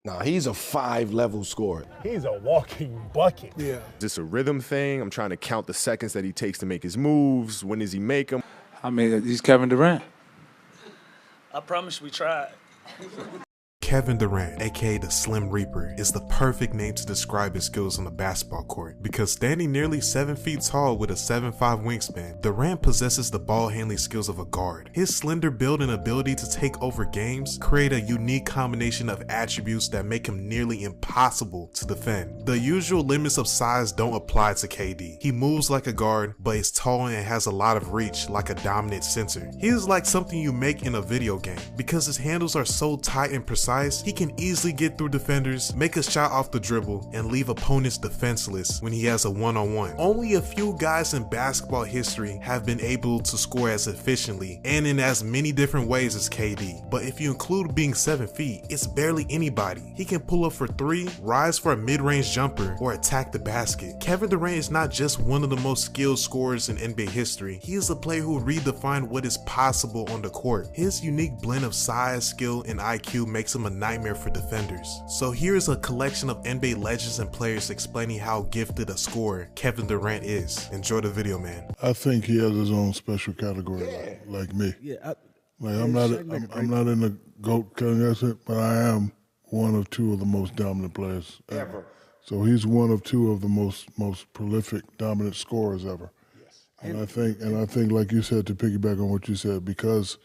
Nah, he's a 5-level scorer. He's a walking bucket. Yeah. Is this a rhythm thing? I'm trying to count the seconds that he takes to make his moves. When does he make them? I mean, he's Kevin Durant. I promise we tried. Kevin Durant, aka the Slim Reaper, is the perfect name to describe his skills on the basketball court because standing nearly 7 feet tall with a 7'5" wingspan, Durant possesses the ball handling skills of a guard. His slender build and ability to take over games create a unique combination of attributes that make him nearly impossible to defend. The usual limits of size don't apply to KD. He moves like a guard, but is tall and has a lot of reach like a dominant center. He is like something you make in a video game. Because his handles are so tight and precise, he can easily get through defenders, make a shot off the dribble, and leave opponents defenseless when he has a one-on-one. Only a few guys in basketball history have been able to score as efficiently and in as many different ways as KD. But if you include being 7 feet, it's barely anybody. He can pull up for 3, rise for a mid-range jumper, or attack the basket. Kevin Durant is not just one of the most skilled scorers in NBA history. He is a player who redefined what is possible on the court. His unique blend of size, skill, and IQ makes him a nightmare for defenders. So here's a collection of NBA legends and players explaining how gifted a scorer Kevin Durant is. Enjoy the video, man. I think he has his own special category, like me. Yeah, I'm not in the GOAT category, but I am one of 2 of the most dominant players ever. So he's one of 2 of the most prolific, dominant scorers ever. Yes. And I think, like you said, to piggyback on what you said, because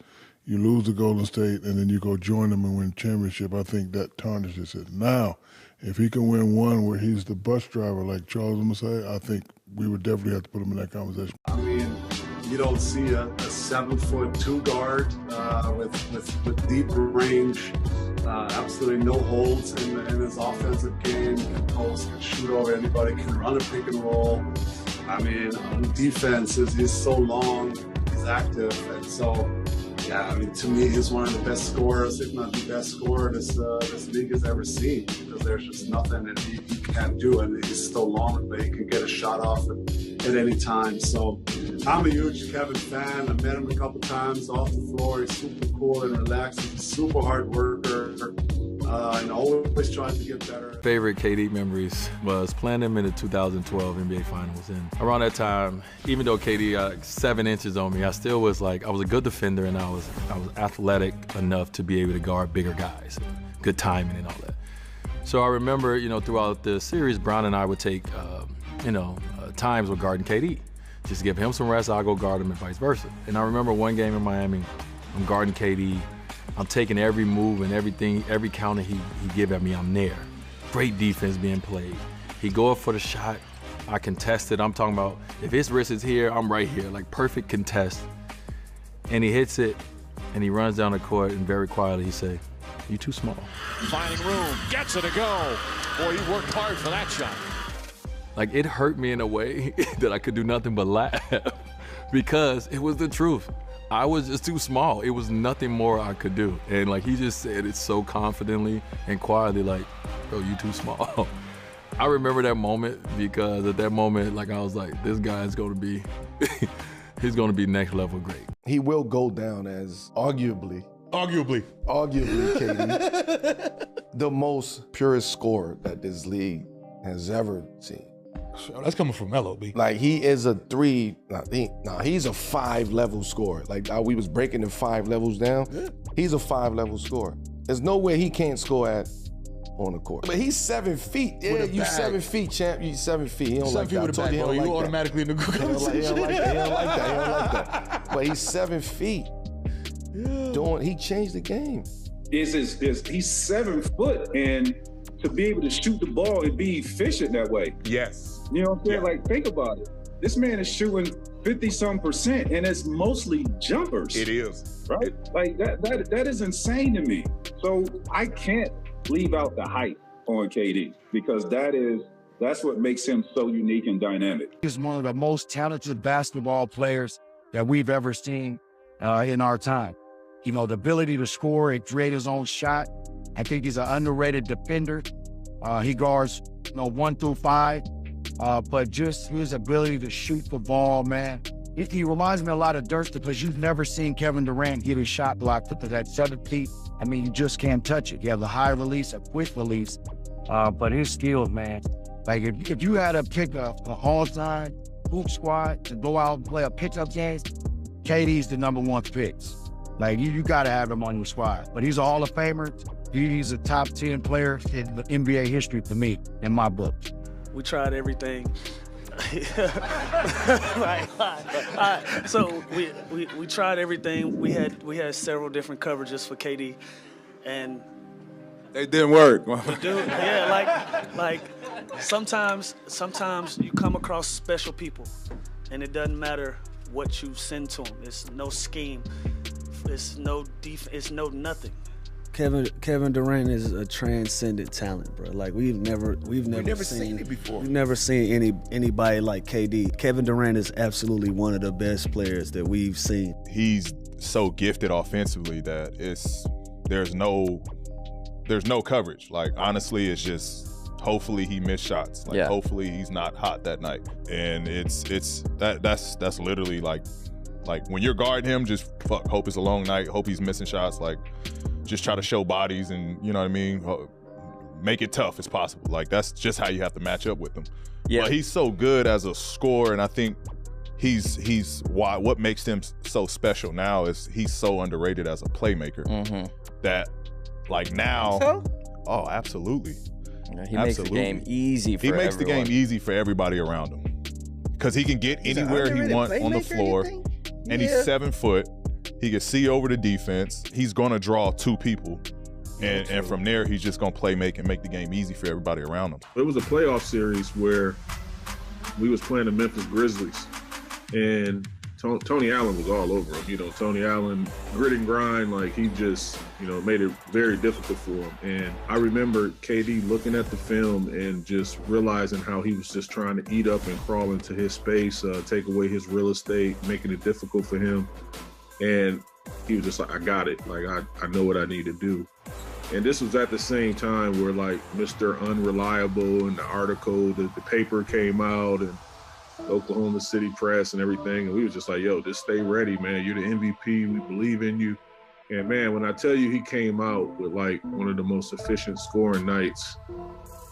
you lose to Golden State and then you go join them and win championship, I think that tarnishes it. Now, if he can win one where he's the bus driver, like Charles would say, I think we would definitely have to put him in that conversation. I mean, you don't see a 7'2" guard with deep range, absolutely no holes in his offensive game. Can post, can shoot over anybody, can run a pick and roll. I mean, on defense, he's so long, he's active, and so. Yeah, I mean, to me, he's one of the best scorers, if not the best scorer this league has ever seen, because there's just nothing that he can't do, and he's so long, but he can get a shot off at any time. So I'm a huge Kevin fan. I met him a couple times off the floor. He's super cool and relaxed. He's a super hard worker, and always trying to get better. Favorite KD memories was playing him in the 2012 NBA Finals. And around that time, even though KD got 7 inches on me, I still was like, I was a good defender and I was athletic enough to be able to guard bigger guys, good timing and all that. So I remember, throughout the series, Brown and I would take, times with guarding KD. Just give him some rest, I'll go guard him and vice versa. And I remember one game in Miami, I'm guarding KD, I'm taking every move and everything, every counter he give at me, I'm there. Great defense being played. He go up for the shot, I contest it. I'm talking about if his wrist is here, I'm right here, like perfect contest. And he hits it, and he runs down the court, and very quietly he say, "You too small." Finding room, gets it to go. Boy, he worked hard for that shot. Like, it hurt me in a way that I could do nothing but laugh because it was the truth. I was just too small. It was nothing more I could do. And like, he just said it so confidently and quietly, like, "Bro, you too small." I remember that moment because at that moment, like, I was like, this guy's gonna be, he's gonna be next level great. He will go down as arguably KD, the most purest scorer that this league has ever seen. That's coming from Melo, B. Like, he is a 3, he's a 5-level scorer. Like, we was breaking the 5 levels down. Yeah. He's a 5-level scorer. There's no way he can't score at on the court. But he's 7 feet. Yeah, you 7 feet, champ. You 7 feet. He don't like that. I told you he don't like that. You automatically in the group. He don't like that. But he's 7 feet. Yeah. He changed the game. He's 7 foot, and to be able to shoot the ball and be efficient that way. Yes. You know what I'm saying? Yeah. Like, think about it. This man is shooting 50-some%, and it's mostly jumpers. It is. Right? Like, that is insane to me. So I can't leave out the height on KD because that's what makes him so unique and dynamic. He's one of the most talented basketball players that we've ever seen in our time. The ability to score and create his own shot. I think he's an underrated defender. He guards 1 through 5. But just his ability to shoot the ball, man. He reminds me a lot of Durant because you've never seen Kevin Durant get a shot blocked at 7 feet I mean, you just can't touch it. You have the high release, a quick release, but his skills, man. Like if you had to pick a all-time hoop squad to go out and play a pickup game, KD's the #1 pick. Like you got to have him on your squad. But he's a Hall of Famer. He's a top 10 player in the NBA history for me, in my book. We tried everything. So we tried everything. We had several different coverages for KD, and they didn't work. Dude, yeah, like sometimes you come across special people, and it doesn't matter what you send to them. It's no scheme. It's no it's no nothing. Kevin Durant is a transcendent talent, bro. Like we've never seen it before. We've never seen anybody like KD. Kevin Durant is absolutely one of the best players that we've seen. He's so gifted offensively that there's no coverage. Like honestly, it's just hopefully he missed shots. Like hopefully he's not hot that night. And that's literally like when you're guarding him, just hope it's a long night. Hope he's missing shots. Like. Just try to show bodies and, you know what I mean, make it tough as possible. Like, that's just how you have to match up with him. Yeah. But he's so good as a scorer, and I think what makes him so special now is he's so underrated as a playmaker that, like, now. So? Oh, absolutely. Yeah, he makes the game easy for everyone. He makes the game easy for everybody around him because he can get anywhere he wants on the floor, and he's 7 foot. He can see over the defense. He's going to draw 2 people. And from there, he's just going to make the game easy for everybody around him. It was a playoff series where we was playing the Memphis Grizzlies. And Tony Allen was all over him. You know, Tony Allen, grit and grind, like he just, made it very difficult for him. And I remember KD looking at the film and just realizing how he was just trying to eat up and crawl into his space, take away his real estate, making it difficult for him. And he was just like, I got it. Like, I know what I need to do. And this was at the same time where, like, Mr. Unreliable and the article, the paper came out and Oklahoma City press and everything. And we was just like, yo, just stay ready, man. You're the MVP. We believe in you. And, man, when I tell you he came out with, like, one of the most efficient scoring nights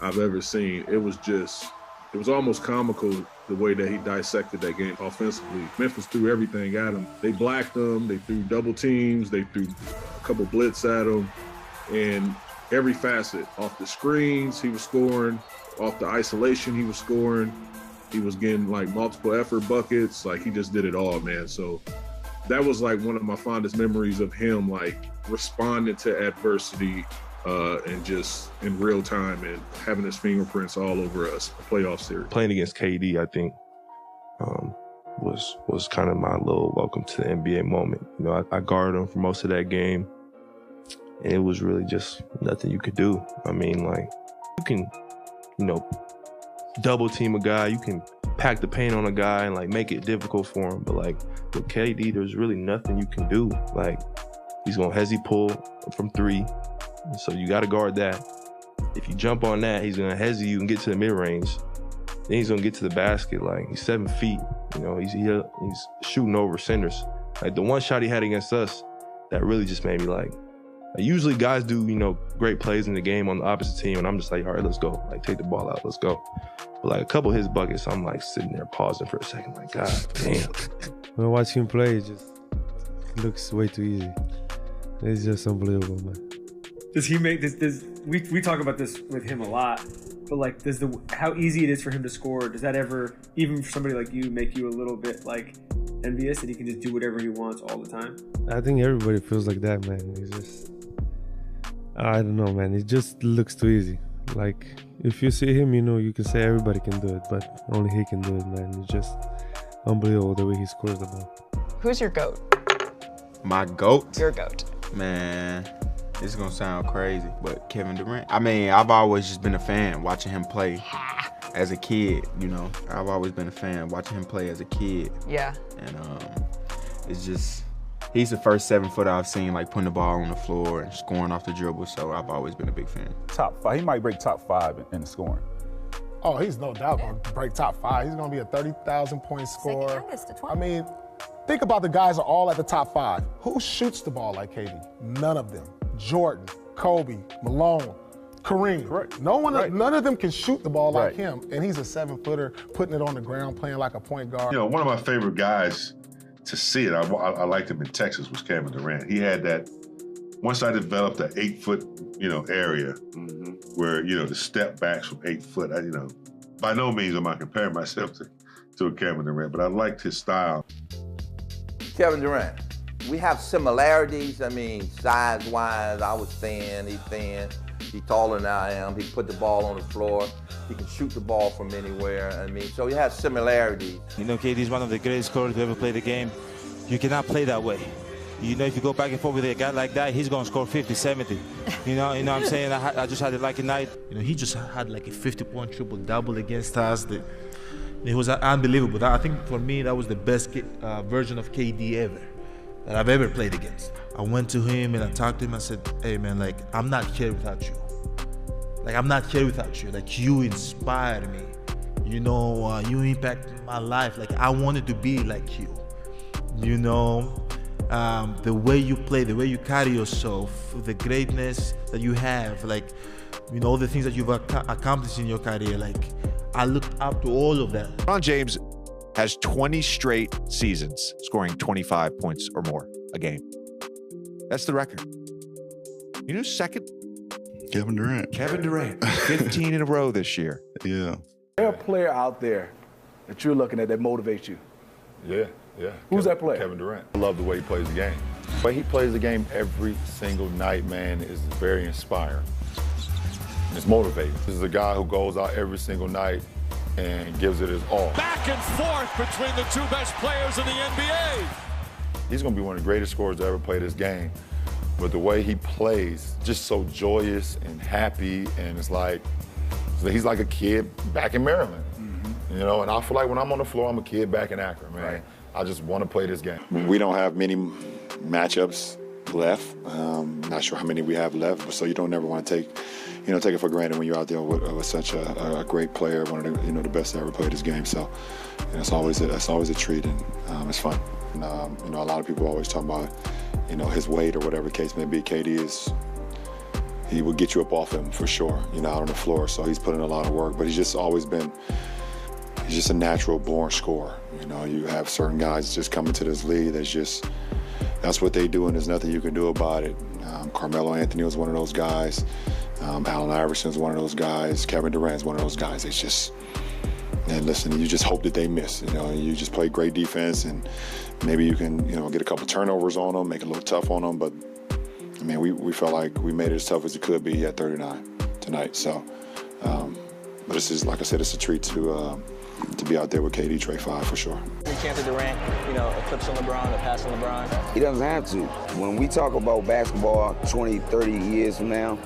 I've ever seen, it was almost comical the way that he dissected that game offensively. Memphis threw everything at him. They blacked him. They threw double teams. They threw a couple blitz at him. And every facet, off the screens, he was scoring. Off the isolation, he was scoring. He was getting, like, multiple effort buckets. Like, he just did it all, man. So that was, like, one of my fondest memories of him, like, responding to adversity and just in real time and having his fingerprints all over us, a playoff series. Playing against KD, I think, was kind of my little welcome to the NBA moment. I guarded him for most of that game, and it was really just nothing you could do. I mean, like, you can, double team a guy, you can pack the paint on a guy and, like, make it difficult for him, but, like, with KD, there's really nothing you can do. Like, he's gonna hezzy pull from 3. So you got to guard that. If you jump on that, he's going to hesitate you and get to the mid-range. Then he's going to get to the basket. Like, he's 7 feet. He's shooting over centers. Like, the one shot he had against us, that really just made me like usually guys do, great plays in the game on the opposite team, and I'm just like, all right, let's go. Like, take the ball out, let's go. But, like, a couple of his buckets, I'm, like, sitting there pausing for a second, like, God damn. When I watch him play, it just looks way too easy. It's just unbelievable, man. Does he make this? We talk about this with him a lot, but like, how easy it is for him to score? Does that ever, even for somebody like you, make you a little bit like envious that he can just do whatever he wants all the time? I think everybody feels like that, man. It's just, I don't know, man. It just looks too easy. Like, if you see him, you can say everybody can do it, but only he can do it, man. It's just unbelievable the way he scores the ball. Who's your GOAT? My GOAT? Your GOAT. Man, this is gonna sound crazy, but Kevin Durant. I mean, I've always just been a fan watching him play as a kid, I've always been a fan watching him play as a kid. Yeah. And it's just, he's the first 7-footer I've seen, like, putting the ball on the floor and scoring off the dribble, so I've always been a big fan. Top 5. He might break top 5 in the scoring. Oh, he's no doubt going to break top 5. He's going to be a 30,000-point scorer. I mean, think about the guys are all at the top 5. Who shoots the ball like KD? None of them. Jordan, Kobe, Malone, Kareem. Correct. None of them can shoot the ball like Right. him, and he's a 7-footer, putting it on the ground, playing like a point guard. You know, one of my favorite guys to see it, I liked him in Texas, was Kevin Durant. He had that, once I developed an 8-foot, area where, the step backs from 8 foot, by no means am I comparing myself to a Kevin Durant, but I liked his style. Kevin Durant, we have similarities. I mean, size-wise, I was thin, he's thin. He's taller than I am. He can put the ball on the floor. He can shoot the ball from anywhere. I mean, so he has similarities. KD is one of the greatest scorers to ever play the game. You cannot play that way. If you go back and forth with a guy like that, he's going to score 50, 70. You know what I'm saying? I just had a lucky night. He just had like a 50-point triple-double against us. It was unbelievable. I think for me, that was the best version of KD ever that I've ever played against. I went to him and I talked to him. I said, hey man, I'm not here without you. I'm not here without you. You inspired me. You impacted my life. I wanted to be like you. The way you play, the way you carry yourself, the greatness that you have, all the things that you've accomplished in your career. I looked up to all of that. LeBron James has 20 straight seasons scoring 25 points or more a game. That's the record. You know, second? Kevin Durant. Kevin Durant. 15 in a row this year. Yeah. Is there a player out there that you're looking at that motivates you? Yeah. Who's that player? Kevin Durant. I love the way he plays the game. The way he plays the game every single night, man, is very inspiring. It's motivating. This is a guy who goes out every single night and gives it his all. Back and forth between the two best players in the NBA. He's going to be one of the greatest scorers to ever play this game. But the way he plays, just so joyous and happy, and it's he's like a kid back in Maryland. And I feel like when I'm on the floor, I'm a kid back in Akron, man. Right. I just want to play this game. We don't have many matchups left. Not sure how many we have left, so you don't never want to take it for granted when you're out there with such a great player, one of the the best to ever play this game. So it's always a treat, and it's fun. And, a lot of people always talk about his weight or whatever the case may be. KD he will get you up off him for sure, out on the floor. So he's put in a lot of work, but he's just always been. He's just a natural born scorer. You have certain guys just coming to this league that's what they do, and there's nothing you can do about it. Carmelo Anthony was one of those guys. Allen Iverson's one of those guys. Kevin Durant's one of those guys. And listen, you just hope that they miss. You just play great defense, and maybe you can, get a couple turnovers on them, make it a little tough on them. But I mean, we felt like we made it as tough as it could be at 39 tonight. So, but this is, like I said, it's a treat to be out there with KD, Trey 5 for sure. Any chance of Durant, eclipsing LeBron or passing LeBron? He doesn't have to. When we talk about basketball 20, 30 years from now,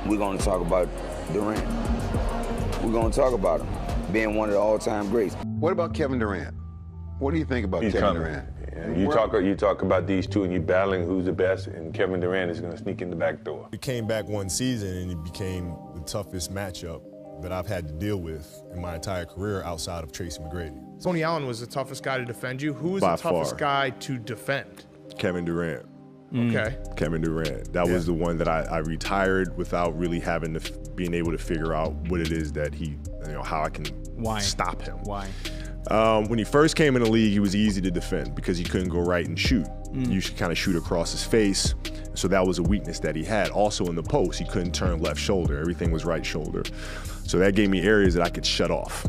we're going to talk about Durant. We're going to talk about him being one of the all-time greats. What about Kevin Durant? What do you think about Kevin Durant? Yeah, you talk about these two and you're battling who's the best, and Kevin Durant is going to sneak in the back door. It came back one season and it became the toughest matchup that I've had to deal with in my entire career outside of Tracy McGrady. Tony Allen was the toughest guy to defend you. Who was By the toughest far. guy to defend? Kevin Durant. Okay. Kevin Durant. That was the one that I retired without really being able to figure out what it is that how I can stop him. Why? When he first came in the league, he was easy to defend because he couldn't go right and shoot. You should kind of shoot across his face. So that was a weakness that he had. Also in the post, he couldn't turn left shoulder. Everything was right shoulder. So that gave me areas that I could shut off.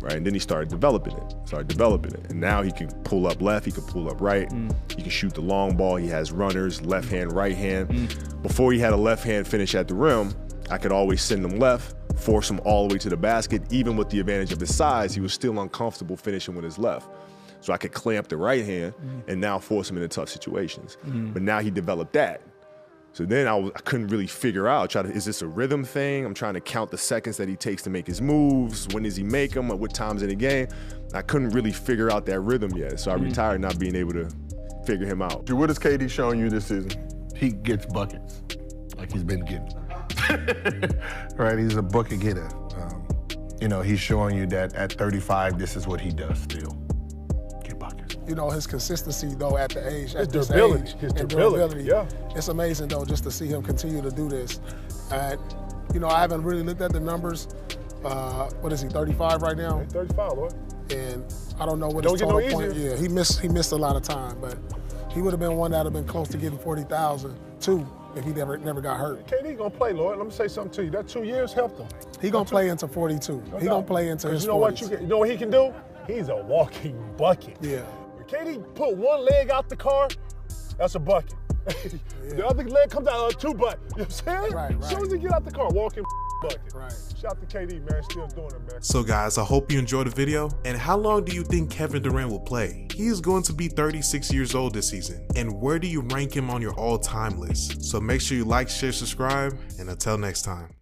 Right? And then he started developing it. And now he can pull up left, he can pull up right. He can shoot the long ball. He has runners, left hand, right hand. Before he had a left hand finish at the rim, I could always send him left, force him all the way to the basket. Even with the advantage of his size, he was still uncomfortable finishing with his left. So I could clamp the right hand and now force him into tough situations. But now he developed that. So then I couldn't really figure out, is this a rhythm thing? I'm trying to count the seconds that he takes to make his moves. When does he make them? At what times in the game? I couldn't really figure out that rhythm yet. So I retired not being able to figure him out. What has KD shown you this season? He gets buckets, like he's been getting. Right, he's a bucket getter. He's showing you that at 35, this is what he does still. Get buckets. you know, his consistency though at the age, His durability. His durability. Yeah. It's amazing though just to see him continue to do this. And you know, I haven't really looked at the numbers. What is he, 35 right now? 35, Lord. And I don't know what his total point. Yeah, he missed a lot of time, but he would have been one that would have been close to getting 40,000 too if he never got hurt. KD gonna play, Lord. Let me say something to you. That 2 years helped him. He gonna play into 42. He gonna play into his 40s. You know what he can do? He's a walking bucket. Yeah. When KD put one leg out the car, that's a bucket. The other leg comes out 2 butt. You know what I'm saying? Right. As soon as he get out the car, walking bucket. Right. Shout out to KD, man. Still doing it, man. So guys, I hope you enjoyed the video. And how long do you think Kevin Durant will play? He is going to be 36 years old this season. And where do you rank him on your all-time list? So make sure you like, share, subscribe, and until next time.